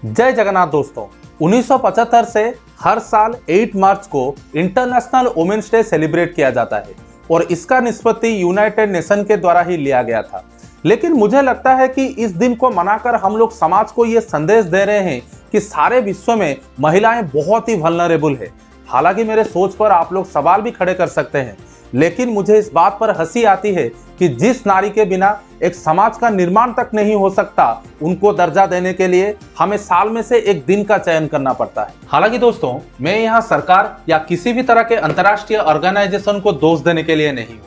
जय जगन्नाथ दोस्तों। 1975 से हर साल 8 मार्च को इंटरनेशनल वुमेन्स डे सेलिब्रेट किया जाता है और इसका निष्पत्ति यूनाइटेड नेशन के द्वारा ही लिया गया था। लेकिन मुझे लगता है कि इस दिन को मनाकर हम लोग समाज को ये संदेश दे रहे हैं कि सारे विश्व में महिलाएं बहुत ही वल्नरेबल है। हालांकि मेरे सोच पर आप लोग सवाल भी खड़े कर सकते हैं, लेकिन मुझे इस बात पर हंसी आती है कि जिस नारी के बिना एक समाज का निर्माण तक नहीं हो सकता, उनको दर्जा देने के लिए हमें साल में से एक दिन का चयन करना पड़ता है। हालांकि दोस्तों, मैं यहाँ सरकार या किसी भी तरह के अंतर्राष्ट्रीय ऑर्गेनाइजेशन को दोष देने के लिए नहीं हूँ।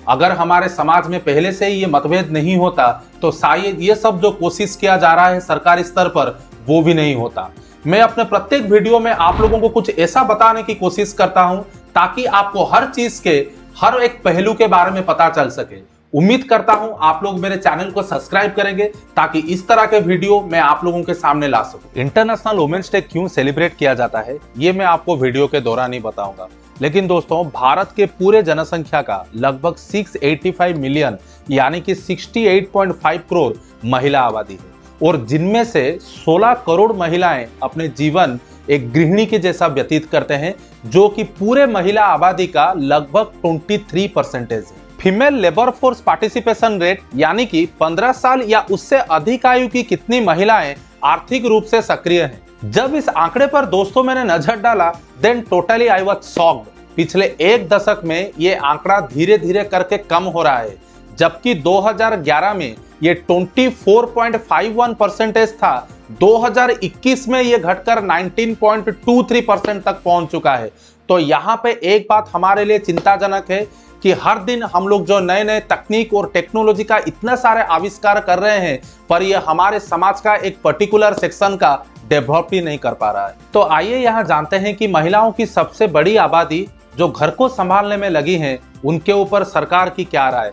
अगर हमारे समाज में पहले से ही ये मतभेद नहीं होता तो शायद ये सब जो कोशिश किया जा रहा है सरकारी स्तर पर, वो भी नहीं होता। मैं अपने प्रत्येक वीडियो में आप लोगों को कुछ ऐसा बताने की कोशिश करता हूं ताकि आपको हर चीज के हर एक पहलू के बारे में पता चल सके। उम्मीद करता हूं आप लोग मेरे चैनल को सब्सक्राइब करेंगे ताकि इस तरह के वीडियो मैं आप लोगों के सामने ला सकूं। इंटरनेशनल वुमेन्स डे क्यों सेलिब्रेट किया जाता है ये मैं आपको वीडियो के दौरान ही बताऊंगा। लेकिन दोस्तों, भारत के पूरे जनसंख्या का लगभग 685 मिलियन यानी कि 68.5 करोड़ महिला आबादी है और जिनमें से 16 करोड़ महिलाएं अपने जीवन एक गृहिणी के जैसा व्यतीत करते हैं, जो कि पूरे महिला आबादी का लगभग 23% है। Female labour force participation rate यानी कि 15 साल या उससे अधिक आयु की कितनी महिलाएं आर्थिक रूप से सक्रिय हैं। जब इस आंकड़े पर दोस्तों मैंने नजर डाला, then totally I was shocked. पिछले एक दशक में ये आंकड़ा धीरे धीरे करके कम हो रहा है, जबकि 2011 में ये 24.51% था। 2021 में ये घटकर 19.23% तक पहुंच चुका है। तो यहाँ पे एक बात हमारे लिए चिंताजनक है कि हर दिन हम लोग जो नए नए तकनीक और टेक्नोलॉजी का इतना सारे आविष्कार कर रहे हैं, पर ये हमारे समाज का एक पर्टिकुलर सेक्शन का डेवलप ही नहीं कर पा रहा है। तो आइए यहाँ जानते हैं कि महिलाओं की सबसे बड़ी आबादी जो घर को संभालने में लगी है, उनके ऊपर सरकार की क्या राय है।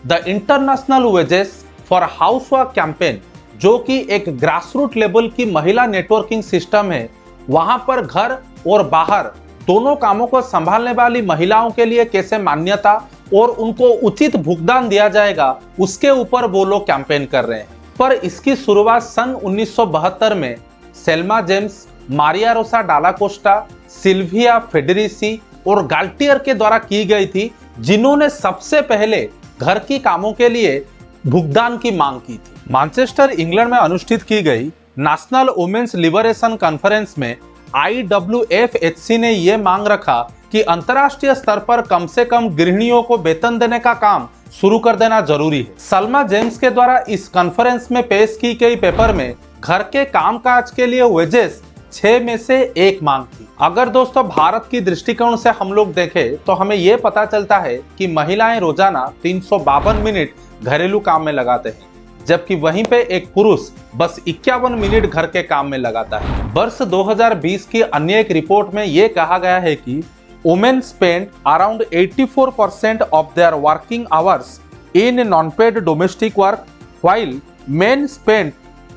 The international wages for housewife campaign, जो कि एक ग्रासरूट लेवल की महिला नेटवर्किंग सिस्टम है, वहां पर घर और बाहर दोनों कामों को संभालने वाली महिलाओं के लिए कैसे मान्यता और उनको उचित भुगतान दिया जाएगा, उसके ऊपर वो लोग कैंपेन कर रहे हैं। पर इसकी शुरुआत सन 1972 में सेल्मा जेम्स, मारिया रोसा डालाकोस्टा, सिल्विया फेडेरिसी और गाल्टियर के द्वारा की गई थी, जिन्होंने सबसे पहले घर की कामों के लिए भुगतान की मांग की थी। मैनचेस्टर इंग्लैंड में अनुष्ठित की गई नेशनल वुमेन्स लिबरेशन कॉन्फ्रेंस में IWFHC ने यह मांग रखा कि अंतर्राष्ट्रीय स्तर पर कम से कम गृहिणियों को वेतन देने का काम शुरू कर देना जरूरी है। सल्मा जेम्स के द्वारा इस कॉन्फ्रेंस में पेश की गई पेपर में घर के कामकाज के लिए वेजेस 6 में से 1 मांग थी। अगर दोस्तों भारत की दृष्टिकोण से हम लोग देखें तो हमें यह पता चलता है कि महिलाएं रोजाना 352 मिनट घरेलू काम में लगाते हैं, जबकि वहीं पे एक पुरुष बस 51 मिनट घर के काम में लगाता है। वर्ष 2020 की अन्य एक रिपोर्ट में यह कहा गया है कि women spend around 84% of their working hours in non paid domestic work, while men spend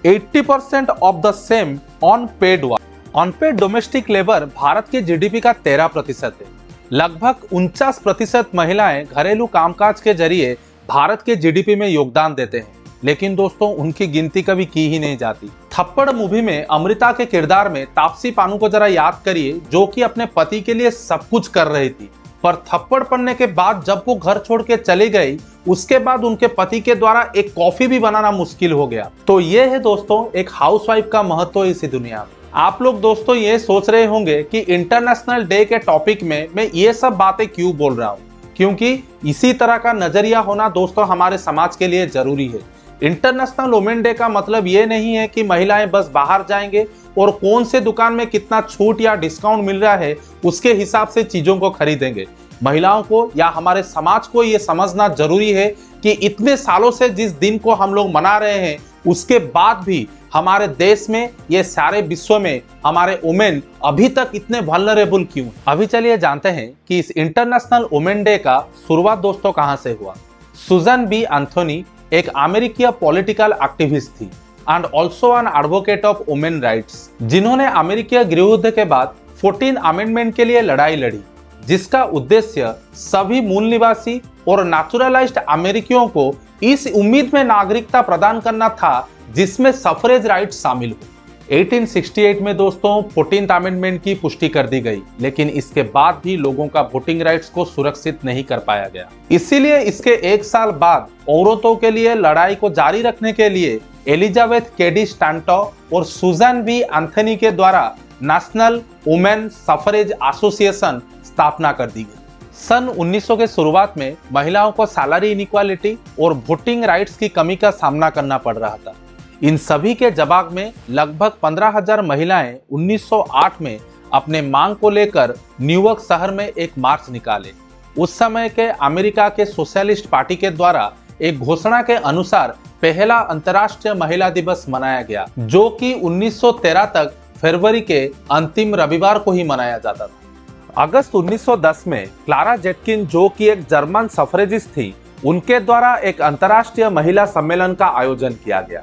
80% of the same on paid work. Unpaid domestic labour Bharat के जीडीपी का 13% है। लगभग 49% महिलाएं घरेलू कामकाज के जरिए भारत के जीडीपी में योगदान देते हैं, लेकिन दोस्तों उनकी गिनती कभी की ही नहीं जाती। थप्पड़ मूवी में अमृता के किरदार में तापसी पानू को जरा याद करिए, जो कि अपने पति के लिए सब कुछ कर रही थी, पर थप्पड़ पड़ने के बाद जब वो घर छोड़ के चली गई, उसके बाद उनके पति के द्वारा एक कॉफी भी बनाना मुश्किल हो गया। तो ये है दोस्तों एक हाउसवाइफ का महत्व इसी दुनिया में। आप लोग दोस्तों ये सोच रहे होंगे कि इंटरनेशनल डे के टॉपिक में मैं ये सब बातें क्यों बोल रहा हूँ, क्योंकि इसी तरह का नजरिया होना दोस्तों हमारे समाज के लिए जरूरी है। इंटरनेशनल वुमेन डे का मतलब ये नहीं है कि महिलाएं बस बाहर जाएंगे और कौन से दुकान में कितना छूट या डिस्काउंट मिल रहा है उसके हिसाब से चीजों को खरीदेंगे। महिलाओं को या हमारे समाज को ये समझना जरूरी है कि इतने सालों से जिस दिन को हम लोग मना रहे हैं, उसके बाद भी हमारे देश में, ये सारे विश्व में हमारे वुमेन अभी तक इतने वल्नरेबल क्यों। अभी चलिए जानते हैं कि इस इंटरनेशनल वुमेन डे का शुरुआत दोस्तों कहां से हुआ। सुजन बी एंथोनी एक अमेरिकी पॉलिटिकल एक्टिविस्ट थी and also an advocate of women rights, जिन्होंने अमेरिकी गृह युद्ध के बाद 14 अमेंडमेंट के लिए लड़ाई लड़ी, जिसका उद्देश्य सभी मूल निवासी और नेचुरलाइज्ड अमेरिकियों को इस उम्मीद में नागरिकता प्रदान करना था जिसमें सफरेज राइट शामिल हो। 1868 में दोस्तों 14th अमेंडमेंट की पुष्टि कर दी गई, लेकिन इसके बाद भी लोगों का वोटिंग राइट्स को सुरक्षित नहीं कर पाया गया। इसीलिए इसके एक साल बाद औरतों के लिए लड़ाई को जारी रखने के लिए एलिजाबेथ केडी स्टैंटो और सुजैन बी एंथनी के द्वारा नेशनल वुमेन सफरेज एसोसिएशन स्थापना कर दी गई। सन 1900 के शुरुआत में महिलाओं को सैलरी इनइक्वालिटी और वोटिंग राइट्स की कमी का सामना करना पड़ रहा था। इन सभी के जवाब में लगभग 15,000 महिलाएं 1908 में अपने मांग को लेकर न्यूयॉर्क शहर में एक मार्च निकाले। उस समय के अमेरिका के सोशलिस्ट पार्टी के द्वारा एक घोषणा के अनुसार पहला अंतर्राष्ट्रीय महिला दिवस मनाया गया, जो कि 1913 तक फरवरी के अंतिम रविवार को ही मनाया जाता था। अगस्त 1910 में क्लारा जेटकिन, जो कि एक जर्मन सफरेजिस्ट थी, उनके द्वारा एक अंतर्राष्ट्रीय महिला सम्मेलन का आयोजन किया गया।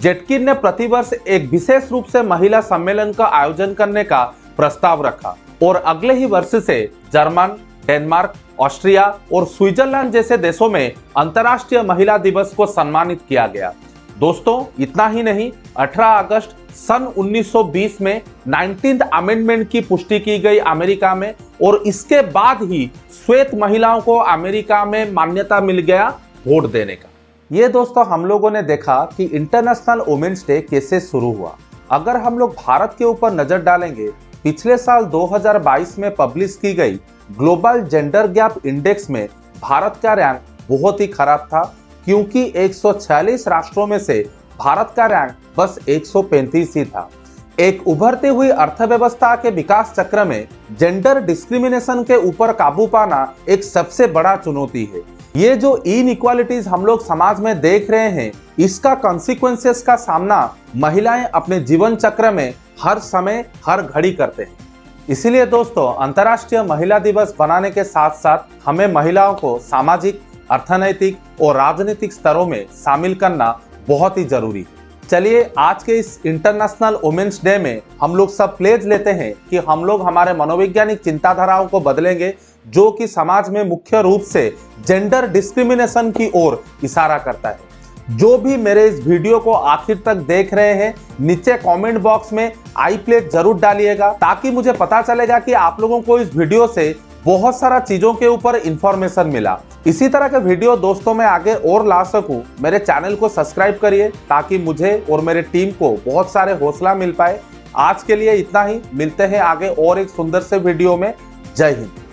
जेटकिन ने प्रतिवर्ष एक विशेष रूप से महिला सम्मेलन का आयोजन करने का प्रस्ताव रखा और अगले ही वर्ष से जर्मन, डेनमार्क, ऑस्ट्रिया और स्विट्जरलैंड जैसे देशों में अंतर्राष्ट्रीय महिला दिवस को सम्मानित किया गया। दोस्तों, इतना ही नहीं, 18 अगस्त सन 1920 में 19th अमेंडमेंट की पुष्टि की गई अमेरिका में, और इसके बाद ही श्वेत महिलाओं को अमेरिका में मान्यता मिल गया वोट देने का। ये दोस्तों हम लोगों ने देखा कि इंटरनेशनल वुमेन्स डे कैसे शुरू हुआ। अगर हम लोग भारत के ऊपर नजर डालेंगे, पिछले साल 2022 में पब्लिश की गई ग्लोबल जेंडर गैप इंडेक्स में भारत का रैंक बहुत ही खराब था, क्योंकि 146 राष्ट्रों में से भारत का रैंक बस 135 ही था। एक उभरती हुई अर्थव्यवस्था के विकास चक्र में जेंडर डिस्क्रिमिनेशन के ऊपर काबू पाना एक सबसे बड़ा चुनौती है। ये जो इनइक्वालिटीज हम लोग समाज में देख रहे हैं, इसका कॉन्सिक्वेंसेस का सामना महिलाएं अपने जीवन चक्र में हर समय हर घड़ी करते हैं। इसीलिए दोस्तों, अंतर्राष्ट्रीय महिला दिवस बनाने के साथ साथ हमें महिलाओं को सामाजिक, अर्थनैतिक और राजनीतिक स्तरों में शामिल करना बहुत ही जरूरी है। चलिए, आज के इस इंटरनेशनल वुमेन्स डे में हम लोग सब प्लेज लेते हैं कि हम लोग हमारे मनोवैज्ञानिक चिंताधाराओं को बदलेंगे, जो कि समाज में मुख्य रूप से जेंडर डिस्क्रिमिनेशन की ओर इशारा करता है। जो भी मेरे इस वीडियो को आखिर तक देख रहे हैं, नीचे कमेंट बॉक्स में आई प्लेज जरूर डालिएगा, ताकि मुझे पता चलेगा कि आप लोगों को इस वीडियो से बहुत सारा चीजों के ऊपर इंफॉर्मेशन मिला। इसी तरह के वीडियो दोस्तों मैं आगे और ला सकूं, मेरे चैनल को सब्सक्राइब करिए, ताकि मुझे और मेरे टीम को बहुत सारे हौसला मिल पाए। आज के लिए इतना ही, मिलते हैं आगे और एक सुंदर से वीडियो में। जय हिंद।